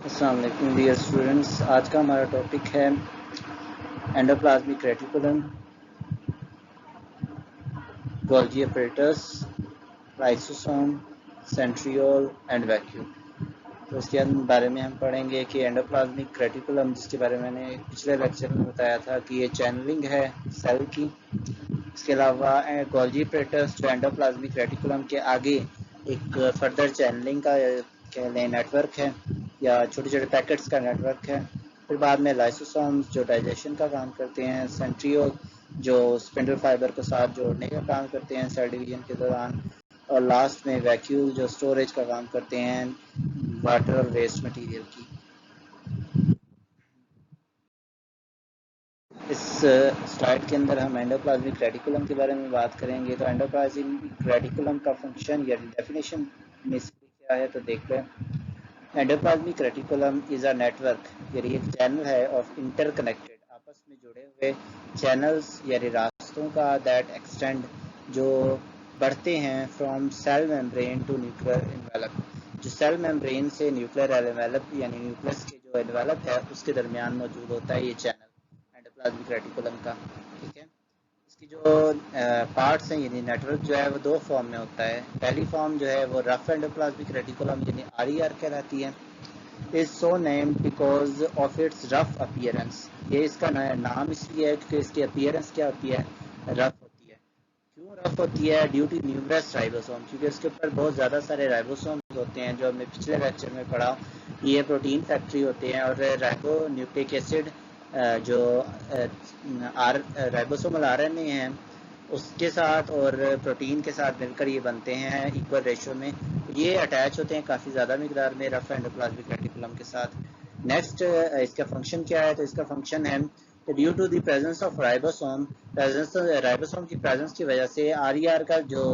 अस्सलाम वालेकुम dear students. आज का हमारा टॉपिक है endoplasmic reticulum, Golgi apparatus, lysosome, centriole and vacuole. तो इसके बारे में हम पढ़ेंगे कि एंडोप्लाज्मिक रेटिकुलम, जिसके बारे में मैंने पिछले लेक्चर में बताया था कि ये चैनलिंग है सेल की। इसके अलावा गोल्गी अपरेटस जो एंडोप्लाज्मिक रेटिकुलम के आगे एक फर्दर चैनलिंग का कह लें नेटवर्क है या छोटे छोटे पैकेट्स का नेटवर्क है। फिर बाद में लाइसोसोम्स जो डाइजेशन का काम करते हैं, सेंट्रियोल जो स्पिंडल फाइबर को साथ जोड़ने का काम करते हैं सेल डिवीजन के दौरान, और लास्ट में वैक्यूल जो स्टोरेज का काम करते हैं वाटर और वेस्ट मटेरियल की। इस स्लाइड के अंदर हम एंडोप्लाज्मिक रेटिकुलम के बारे में बात करेंगे। तो एंडोप्लाज्मिक रेटिकुलम का फंक्शन या डेफिनेशन बेसिकली क्या है तो देख लें। Endoplasmic reticulum is a network, यानी एक चैनल है ऑफ इंटरकनेक्टेड, आपस में जुड़े हुए चैनल्स यानी रास्तों का, दैट एक्सटेंड जो बढ़ते हैं from cell membrane to nuclear envelope, जो सेल मेम्ब्रेन से न्यूक्लियर एनवेलप यानी न्यूक्लियस के जो एनवेलप है उसके दरमियान मौजूद होता है ये चैनल एंडोप्लाज्मिक रेटिकुलम का। ठीक है, इसकी जो पार्ट्स हैं यानी नेटवर्क जो है वो दो फॉर्म में होता है। पहली फॉर्म जो है वो रफ एंडोप्लाज्मिक रेटिकुलम यानी RER कहलाती है। Is so named because of its rough appearance. ये इसका नाम इसलिए है क्योंकि इसकी अपीयरेंस क्या होती है, रफ होती है। क्यों रफ होती है? ड्यू टू न्यूमरस राइबोसोम, क्योंकि इसके ऊपर बहुत ज़्यादा सारे राइबोसोम होते हैं जो हमने पिछले लेक्चर में पढ़ा। ये प्रोटीन फैक्ट्री होते हैं और राइबो न्यूक्लिक एसिड जो राइबोसोमल RNA हैं उसके साथ और प्रोटीन के साथ मिलकर ये बनते हैं इक्वल रेशो में। ये अटैच होते हैं काफ़ी ज़्यादा मिकदार में रफ एंडोप्लाज्मिक रेटिकुलम के साथ। नेक्स्ट इसका फंक्शन क्या है? तो इसका फंक्शन है due to the presence of ribosome, ribosome की प्रेजेंस की वजह से RER का जो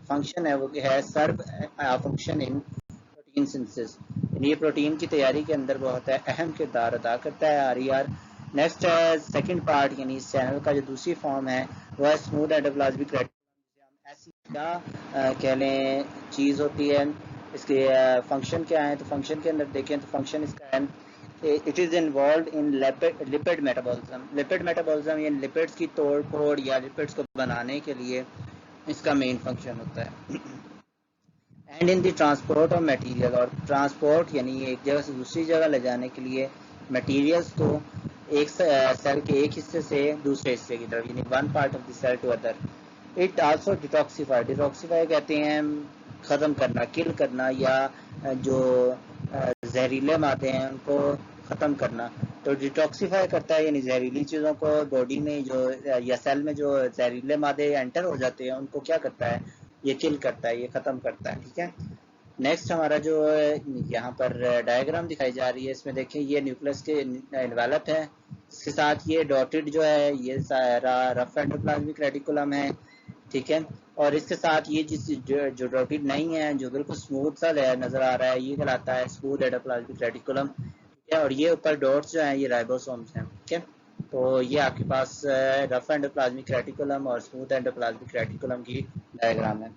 फंक्शन है वो है सर्व फंक्शन इन प्रोटीन सिंथेसिस। ये प्रोटीन की तैयारी के अंदर बहुत अहम किरदार अदा करता है RER। नेक्स्ट है सेकंड पार्ट, यानी इस चैनल का जो दूसरी फॉर्म है वह स्मूथ एंडोप्लाज्मिक रेटिकुलम। ऐसी क्या कह लें चीज़ होती है, इसके फंक्शन क्या है? तो फंक्शन के अंदर देखें तो फंक्शन इसका है it is involve in lipid metabolism. Lipid metabolism यानी लिपिड्स की तोड़ फोड़ या लिपिड्स को बनाने के लिए इसका मेन फंक्शन होता है। And in the transport of material, और ट्रांसपोर्ट यानी एक जगह से दूसरी जगह ले जाने के लिए मटेरियल्स को एक सेल के एक हिस्से से दूसरे हिस्से की तरफ, यानी one part of the cell to other. It also detoxify, detoxify कहते हैं ख़त्म करना, किल करना, या जो जहरीले मादे हैं उनको ख़त्म करना। तो डिटॉक्सिफाई करता है यानी जहरीली चीज़ों को बॉडी में जो या सेल में जो जहरीले मादे एंटर हो जाते हैं उनको क्या करता है, ये किल करता है, ये ख़त्म करता है। ठीक है, नेक्स्ट हमारा जो यहाँ पर डायग्राम दिखाई जा रही है इसमें देखें ये न्यूक्लियस के एनवेलप है, इसके साथ ये डॉटेड जो है ये सारा रफ एंडोप्लाज्मिक रेटिकुलम है। ठीक है, और इसके साथ ये जो डॉटेड नहीं है जो बिल्कुल स्मूथ सा नजर आ रहा है ये कहलाता है स्मूथ एंडोप्लाज्मिक रेटिकुलम। ठीक है, और ये ऊपर डॉट्स जो हैं ये राइबोसोम्स हैं। ठीक है, तो ये आपके पास रफ एंडोप्लाज्मिक रेटिकुलम और स्मूथ एंडोप्लाज्मिक रेटिकुलम की डायग्राम है।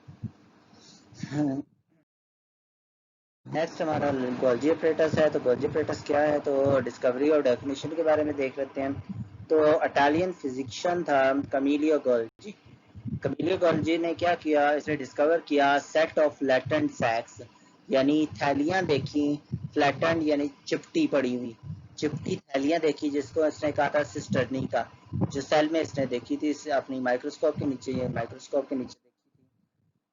नेक्स्ट हमारा गोल्जी अपरेटस है। तो गोल्जी अपरेटस क्या है तो डिस्कवरी और डेफिनेशन के बारे में देख लेते हैं। तो इटालियन फिजिशियन था कमीलियो गोल्जी। कमीलियो गोल्जी ने क्या किया, इसने डिस्कवर किया सेट ऑफ फ्लैटेंड सैक्स, यानी थैलियां देखी, फ्लैटेंड यानी चिपटी पड़ी हुई, चिपटी थैलियां देखी जिसको इसने कहा था सिस्टर्नी का, जो सेल में इसने देखी थी अपनी माइक्रोस्कोप के नीचे, माइक्रोस्कोप के नीचे।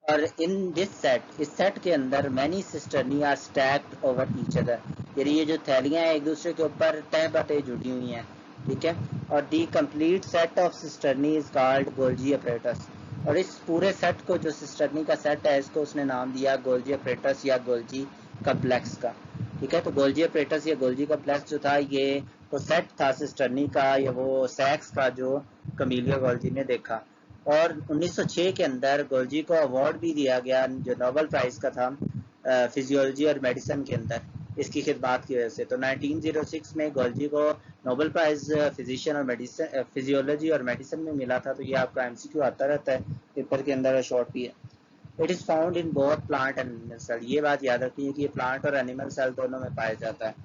और इन दिस सेट, इस सेट के अंदर many cisternae are stacked over each other, यानी ये जो थैलियां हैं एक दूसरे के ऊपर तह बते जुड़ी हुई हैं। ठीक है, और दी complete set of cisternae is called Golgi apparatus. और इस पूरे सेट को, जो सिस्टर्नी का सेट है, इसको उसने नाम दिया गोल्जी अपरेटस या गोल्जी कम्प्लेक्स का। ठीक है, तो गोल्जी अपरेटस या गोल्जी कम्प्लेक्स जो था ये वो सेट था सिस्टर्नी का या वो सैक्स का जो कमीलियो गोल्जी ने देखा। और 1906 के अंदर गोल्जी को अवार्ड भी दिया गया जो नोबेल प्राइज का था फिजियोलॉजी और मेडिसिन के अंदर इसकी खिदमात की वजह से। तो 1906 में गोल्जी को नोबेल प्राइज फिजिशियन और मेडिसिन, फिजियोलॉजी और मेडिसिन में मिला था। तो ये आपका MCQ आता रहता है पेपर के अंदर, शॉर्ट भी है। It is found in both plant and animal cell, ये बात याद रखनी है कि ये प्लांट और एनिमल सेल दोनों में पाया जाता है।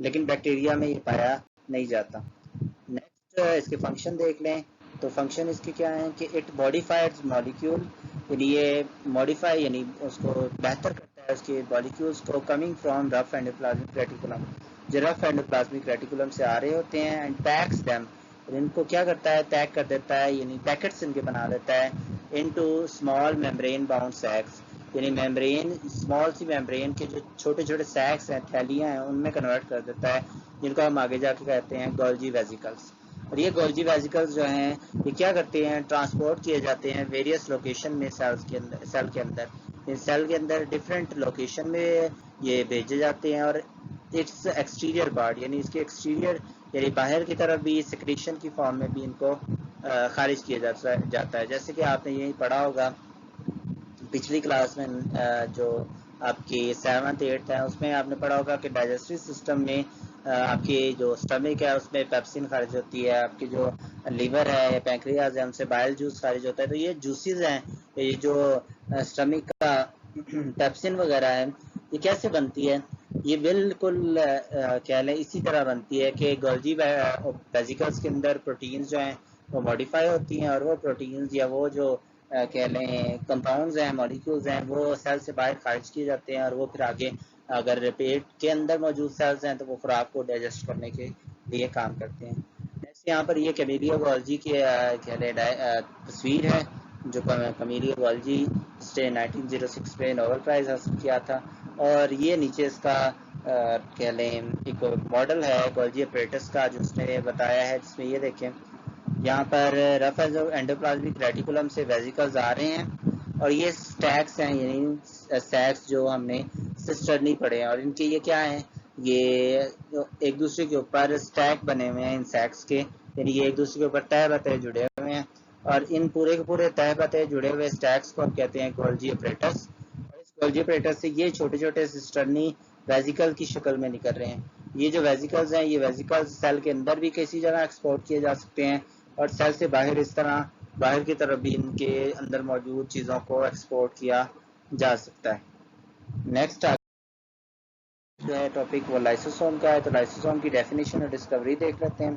लेकिन बैक्टीरिया में ये पाया नहीं जाता। नेक्स्ट इसके फंक्शन देख लें। तो फंक्शन इसके क्या है कि इट मॉडिफाइड मॉलिक्यूल, यानी ये मॉडिफाई यानी उसको बेहतर करता है उसके मॉलिक्यूल्स को, coming from rough endoplasmic reticulum, जो रफ एंडोप्लाज्मिक रेटिकुलम से आ रहे होते हैं, एंड पैक्स देम, इनको क्या करता है, पैक कर देता है, यानी पैकेट्स इनके बना देता है, इनटू स्मॉल मेम्ब्रेन बाउंड सैक्स, यानी मेम्ब्रेन, स्मॉल सी मेम्ब्रेन के जो छोटे छोटे सैक्स हैं, थैलियां हैं, उनमें कन्वर्ट कर देता है, जिनको हम आगे जाके कहते हैं गोल्जी वेजिकल्स। और ये गोल्जी वेजिकल्स जो हैं ये क्या करते हैं, ट्रांसपोर्ट किए जाते हैं वेरियस लोकेशन में सेल्स के अंदर, सेल के अंदर, इस सेल के अंदर डिफरेंट लोकेशन में ये भेजे जाते हैं। और इट्स एक्सटीरियर पार्ट, यानी इसके एक्सटीरियर यानी बाहर की तरफ भी सिक्रीशन की फॉर्म में भी इनको खारिज किया जाता है। जैसे कि आपने यही पढ़ा होगा पिछली क्लास में, जो आपकी 7th 8th है उसमें आपने पढ़ा होगा कि डाइजेस्टिव सिस्टम में आपकी जो स्टमक है उसमें पेप्सिन खारिज होती है, आपकी जो लीवर है या पैंक्रियाज है उनसे बाइल जूस खारिज होता है। तो ये जूसेस हैं, ये जो स्टमक का पेप्सिन वगैरह है, ये कैसे बनती है, ये बिल्कुल कह लें इसी तरह बनती है कि गोल्जी वेजिकल्स के अंदर प्रोटीन्स जो हैं वो मॉडिफाई होती हैं, और वो प्रोटीन्स या वो जो कह लें कंपाउंड्स हैं, मॉलिक्यूल्स हैं, वो सेल से बाहर खारिज किए जाते हैं, और वो फिर आगे अगर पेट के अंदर मौजूद सेल्स हैं तो वो खुराक को डाइजेस्ट करने के लिए काम करते हैं। नेक्स्ट यहाँ पर ये कैमेलिया गोल्जी की कह लें तस्वीर है, जो कैमेलिया गोल्जी जिसने 1906 में नोबेल प्राइज हासिल किया था। और ये नीचे इसका कह लें एक मॉडल है गोल्जी अपरेटस का जो उसने बताया है, जिसमें ये देखें यहाँ पर रफ एंडोप्लाज्मिक रेटिकुलम से वेजिकल्स आ रहे हैं, और ये स्टैक्स हैं, यानी सैक्स जो हमने सिस्टरनी पढ़े हैं, और इनके ये क्या है, ये एक दूसरे के ऊपर स्टैक बने हुए हैं इन सैक्स के, यानी ये एक दूसरे के ऊपर तह बतह जुड़े हुए हैं, और इन पूरे के पूरे तह बतह जुड़े हुए स्टैक्स को हम कहते हैं गोल्जी अपरेटस। और इस गोल्जी अपरेटस से ये छोटे छोटे सिस्टरनी वेजिकल की शक्ल में निकल रहे हैं। ये जो वेजिकल्स हैं, ये वेजिकल्स सेल के अंदर भी किसी जगह एक्सपोर्ट किए जा सकते हैं, और सेल से बाहर इस तरह बाहर की तरफ भी इनके अंदर मौजूद चीज़ों को एक्सपोर्ट किया जा सकता है। नेक्स्ट जो है टॉपिक वो लाइसोसोम का है। तो लाइसोसोम की डेफिनेशन और डिस्कवरी देख लेते हैं।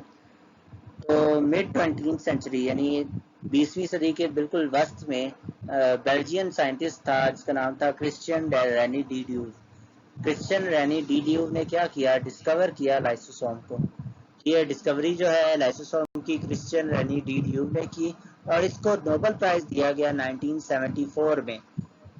तो मिड 20th सेंचुरी यानी 20वीं सदी के बिल्कुल वस्त में बेल्जियन साइंटिस्ट था जिसका नाम था क्रिश्चियन रेनी डी ड्यूव। क्रिश्चियन रेनी डी ड्यूव ने क्या किया, डिस्कवर किया लाइसोसोम को। ये डिस्कवरी जो है लाइसोसोम की क्रिश्चियन रेनी डी ड्यूव ने की, और इसको नोबेल प्राइज दिया गया 1974 में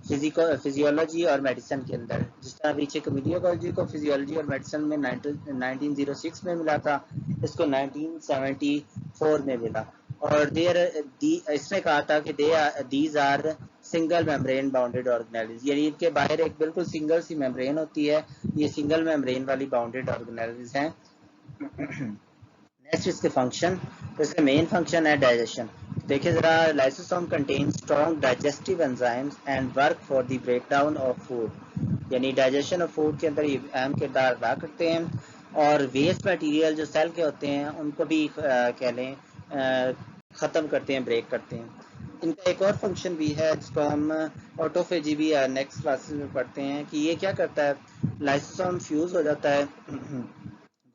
फिजियोलॉजी और मेडिसिन के अंदर। जिस तरह पीछे कैमेलिया को फिजियोलॉजी और मेडिसिन में 1906 में मिला था, इसको 1974 में मिला। और इसने कहा था कि these are single membrane bounded organelles, यानी इनके बाहर एक बिल्कुल सिंगल सी मेम्ब्रेन होती है, ये सिंगल मेम्ब्रेन वाली बाउंडेड ऑर्गेनेल्स हैं। नेक्स्ट इसके फंक्शन, तो इसका मेन फंक्शन है डाइजेशन। देखिए जरा, lysosome contain strong digestive enzymes and work for the breakdown of food, यानी डाइजेशन ऑफ फूड के अंदर ये अहम किरदार अदा करते हैं। और वेस्ट मटेरियल जो सेल के होते हैं उनको भी कह लें ख़त्म करते हैं, ब्रेक करते हैं। इनका एक और फंक्शन भी है जिसको हम ऑटोफेजी भी नेक्स्ट क्लासेस में पढ़ते हैं कि ये क्या करता है, लाइसोसोम फ्यूज हो जाता है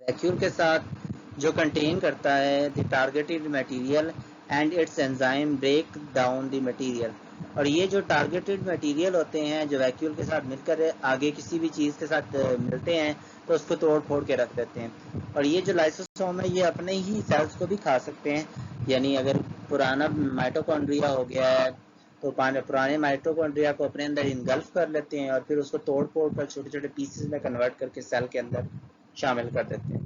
वैक्यूल के साथ जो कंटेन करता है the targeted material and its enzyme break down the material. और ये जो टारगेटेड मटेरियल होते हैं जो वैक्यूल के साथ मिलकर आगे किसी भी चीज़ के साथ मिलते हैं तो उसको तोड़ फोड़ के रख देते हैं। और ये जो लाइसोसोम है ये अपने ही सेल्स को भी खा सकते हैं, यानी अगर पुराना माइटोकॉन्ड्रिया हो गया है तो पुराने माइटोकॉन्ड्रिया को अपने अंदर इनगल्फ कर लेते हैं, और फिर उसको तोड़ फोड़ कर छोटे छोटे पीसेस में कन्वर्ट करके सेल के अंदर शामिल कर देते हैं।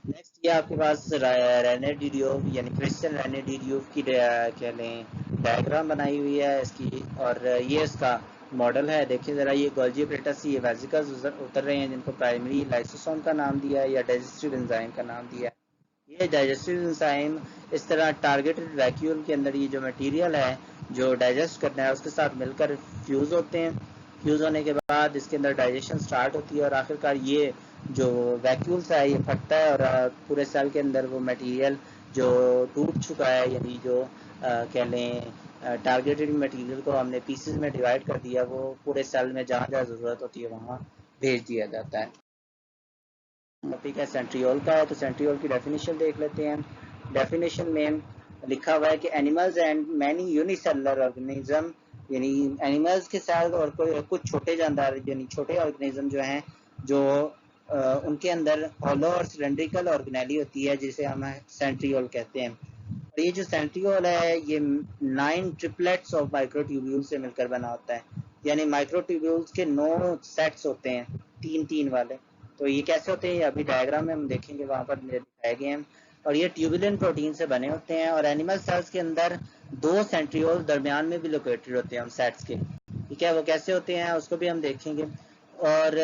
नेक्स्ट ये आपके पास रेने डिड्यूव यानी क्रिश्चियन रेने डिड्यूव की कह लें डायग्राम बनाई हुई है इसकी, और ये इसका मॉडल है। देखिए ज़रा, ये गोल्जी अपरेटस से ये वेजिकल्स उतर रहे हैं जिनको प्राइमरी लाइसोसोम का नाम दिया है या डाइजेस्टिव एंजाइम का नाम दिया है। ये डाइजेस्टिव एंजाइम इस तरह टारगेटेड वैक्यूल के अंदर ये जो मटेरियल है जो डाइजेस्ट करना है उसके साथ मिलकर फ्यूज होते हैं। फ्यूज होने के बाद इसके अंदर डाइजेशन स्टार्ट होती है, और आखिरकार ये जो वैक्यूल्स है ये फटता है, और पूरे सेल के अंदर वो मटेरियल जो टूट चुका है, यानी जो कह लें टारगेटेड मटेरियल को हमने पीसेस में डिवाइड कर दिया, वो पूरे सेल में जहाँ जहाँ ज़रूरत होती है वहाँ भेज दिया जाता है। टॉपिक है सेंट्रियोल का है, तो सेंट्रियोल की डेफिनेशन देख लेते हैं। डेफिनेशन में लिखा हुआ है कि animals and many unicellular organism, यानी एनिमल्स के साथ और कुछ छोटे जानदार यानी छोटे ऑर्गेनिज्म जो हैं, जो उनके अंदर हॉलो और सिलेंड्रिकल ऑर्गेनेली होती है, जिसे हम सेंट्रियोल कहते हैं। और ये जो सेंट्रियोल है ये 9 ट्रिपलेट्स ऑफ माइक्रोट्यूब्यूल से मिलकर बना होता है, यानी माइक्रोट्यूब्यूल्स के 9 सेट्स होते हैं, 3-3 वाले। तो ये कैसे होते हैं, ये अभी डायग्राम में हम देखेंगे, वहां पर दिखाए गए हैं। और ये ट्यूबुलिन प्रोटीन से बने होते हैं, और एनिमल सेल्स के अंदर 2 सेंट्रियोल दरमियान में भी लोकेटेड होते हैं हम सेट्स के, ठीक है। वो कैसे होते हैं उसको भी हम देखेंगे। और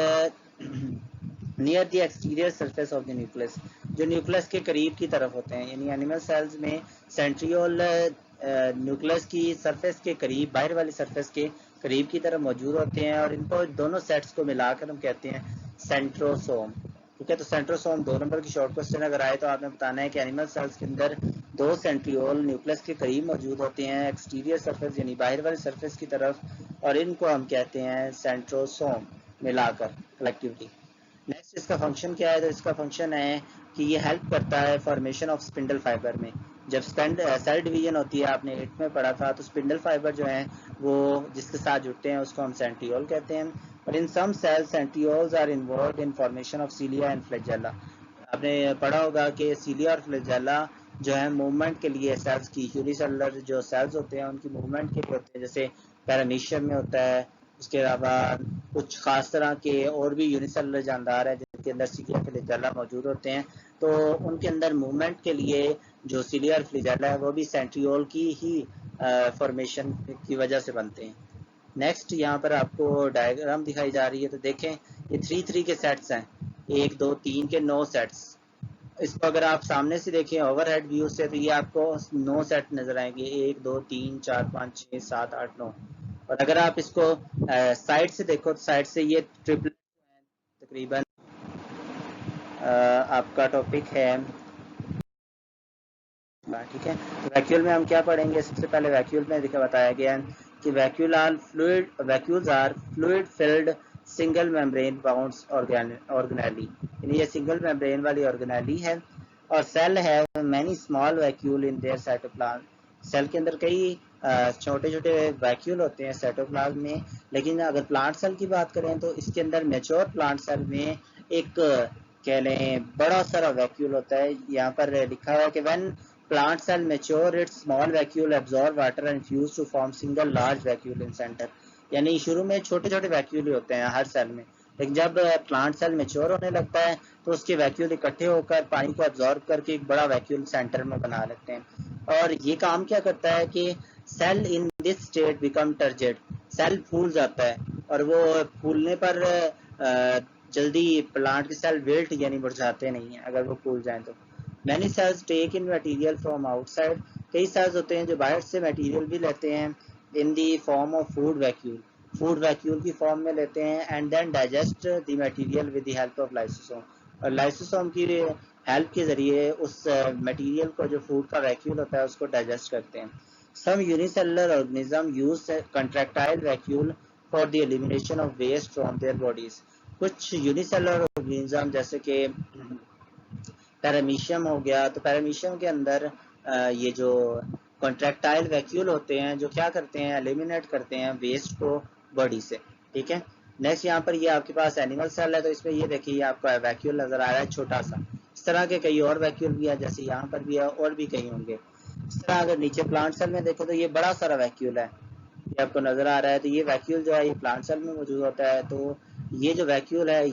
near the exterior surface of the nucleus, जो न्यूक्लियस के करीब की तरफ होते हैं, यानी एनिमल सेल्स में सेंट्रियोल न्यूक्लियस की सरफेस के करीब, बाहर वाली सरफेस के करीब की तरफ मौजूद होते हैं, और इनको दोनों सेट्स को मिलाकर हम कहते हैं सेंट्रोसोम, ठीक है। तो सेंट्रोसोम 2 नंबर की शॉर्ट क्वेश्चन अगर आए तो आपने बताना है कि एनिमल सेल्स के अंदर 2 सेंट्रियोल न्यूक्लियस के करीब मौजूद होते हैं, एक्सटीरियर सरफेस यानी बाहर वाली सरफेस की तरफ, और इनको हम कहते हैं सेंट्रोसोम मिलाकर कलेक्टिवली। नेक्स्ट इसका फंक्शन क्या है, तो इसका फंक्शन है कि ये हेल्प करता है फॉर्मेशन ऑफ स्पिंडल फाइबर में। जब सेल डिवीजन होती है, आपने 8 में पढ़ा था, तो स्पिंडल फाइबर जो है वो जिसके साथ जुड़ते हैं उसको हम सेंट्रियोल कहते हैं। और in some cells centrioles are involved in formation of cilia and flagella. आपने पढ़ा होगा कि सीलिया और फ्लैजेला जो है मूवमेंट के लिए सेल्स की, यूनिसेलुलर जो सेल्स होते हैं उनकी मूवमेंट के लिए होते हैं, जैसे पैरामीशियम में होता है। उसके अलावा कुछ खास तरह के और भी यूनिसेलुलर जानदार है जिनके अंदर सीलिया फ्लैजेला मौजूद होते हैं, तो उनके अंदर मूवमेंट के लिए जो सीलिया और फ्लैजेला है वो भी सेंट्रियोल की ही फॉर्मेशन की वजह से बनते हैं। नेक्स्ट यहाँ पर आपको डायग्राम दिखाई जा रही है, तो देखें ये 3-3 के सेट्स हैं, 1 2 3 के 9 सेट्स। इसको अगर आप सामने से देखें ओवरहेड व्यू से, तो ये आपको 9 सेट नजर आएंगे, 1 2 3 4 5 6 7 8 9। और अगर आप इसको साइड से देखो तो साइड से ये ट्रिपलेट तकरीबन आपका टॉपिक है, ठीक है। तो वैक्यूल में हम क्या पढ़ेंगे, सबसे पहले वैक्यूल में बताया गया है कि vacuoles are fluid filled single membrane bounds organelle, यानी ये सिंगल मेम्ब्रेन वाली ऑर्गेनेली है। और सेल है many small vacuole in their cytoplasm, cell के अंदर कई छोटे छोटे वैक्यूल होते हैं साइटोप्लाज्म में। लेकिन अगर प्लांट सेल की बात करें तो इसके अंदर मैच्योर प्लांट सेल में एक कह लें बड़ा सारा वैक्यूल होता है। यहाँ पर लिखा हुआ है कि when plant cell mature its small vacuole absorb water and fuse to form single large vacuole in center, यानी शुरू में छोटे छोटे वैक्यूल होते हैं हर सेल में, लेकिन जब प्लांट सेल मेच्योर होने लगता है तो उसके वैक्यूल इकट्ठे होकर पानी को एब्जॉर्ब करके एक बड़ा वैक्यूल सेंटर में बना लेते हैं। और ये काम क्या करता है कि cell in this state become turgid, cell फूल जाता है, और वो फूलने पर जल्दी प्लांट के सेल विल्ट यानी मुरझाते नहीं है अगर वो फूल जाएं तो। Many cells take in material from outside, कई सेल्स होते हैं जो बाहर से मटेरियल भी लेते हैं in the form of food vacuole की फॉर्म में लेते हैं, and then digest the material with the help of lysosome, और लाइसोसोम की हेल्प के जरिए उस मटेरियल को, जो फूड का वैक्यूल होता है, उसको डाइजेस्ट करते हैं। Some unicellular organism use contractile vacuole for the elimination of waste from their bodies, कुछ यूनिसेलुलर ऑर्गेनिज्म जैसे कि पैरामीशियम हो गया, तो पैरामीशियम के अंदर ये जो कॉन्ट्रैक्टाइल वैक्यूल होते हैं जो क्या करते हैं, एलिमिनेट करते हैं वेस्ट को बॉडी से, ठीक है। नेक्स्ट यहाँ पर ये आपके पास एनिमल सेल है, तो इसमें ये देखिए ये आपका वैक्यूल नजर आ रहा है छोटा सा। इस तरह के कई और वैक्यूल भी है, जैसे यहाँ पर भी है और भी कई होंगे। इस तरह अगर नीचे प्लांट सेल में देखो तो ये बड़ा सारा वैक्यूल है, ये आपको नजर आ रहा है। तो ये वैक्यूल जो है ये प्लांट सेल में मौजूद होता है। तो ये जो वैक्यूल है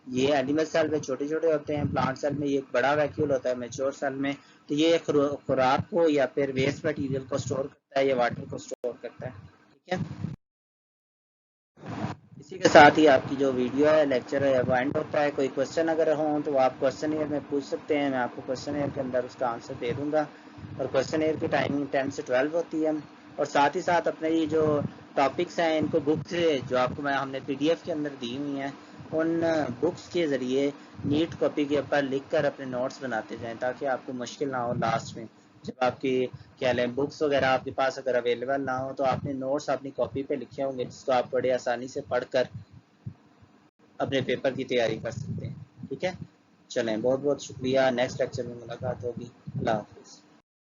ये एनिमल सेल में छोटे छोटे होते हैं, प्लांट सेल में ये एक बड़ा वैक्यूल होता है मैच्योर सेल में। तो ये खुराक को या फिर वेस्ट मटेरियल को स्टोर करता है या वाटर को स्टोर करता है, ठीक है। इसी के साथ ही आपकी जो वीडियो है, लेक्चर है, वो एंड होता है। कोई क्वेश्चन अगर हो तो आप क्वेश्चन ईयर में पूछ सकते हैं, मैं आपको क्वेश्चन ईयर के अंदर उसका आंसर दे दूंगा। और क्वेश्चन ईयर की टाइमिंग 10 से 12 होती है। और साथ ही साथ अपने ये जो टॉपिक्स हैं इनको बुक से जो आपको हमने PDF के अंदर दी हुई हैं, उन बुक्स के ज़रिए नीट कॉपी के ऊपर लिख कर अपने नोट्स बनाते जाएं, ताकि आपको मुश्किल ना हो लास्ट में जब आपकी क्या लें बुक्स वगैरह आपके पास अगर अवेलेबल ना हो, तो आपने नोट्स अपनी कॉपी पे लिखे होंगे जिसको आप बड़े आसानी से पढ़कर अपने पेपर की तैयारी कर सकते हैं। ठीक है, चलें, बहुत बहुत शुक्रिया। नेक्स्ट लेक्चर में मुलाकात होगी। अल्लाह हाफिज़।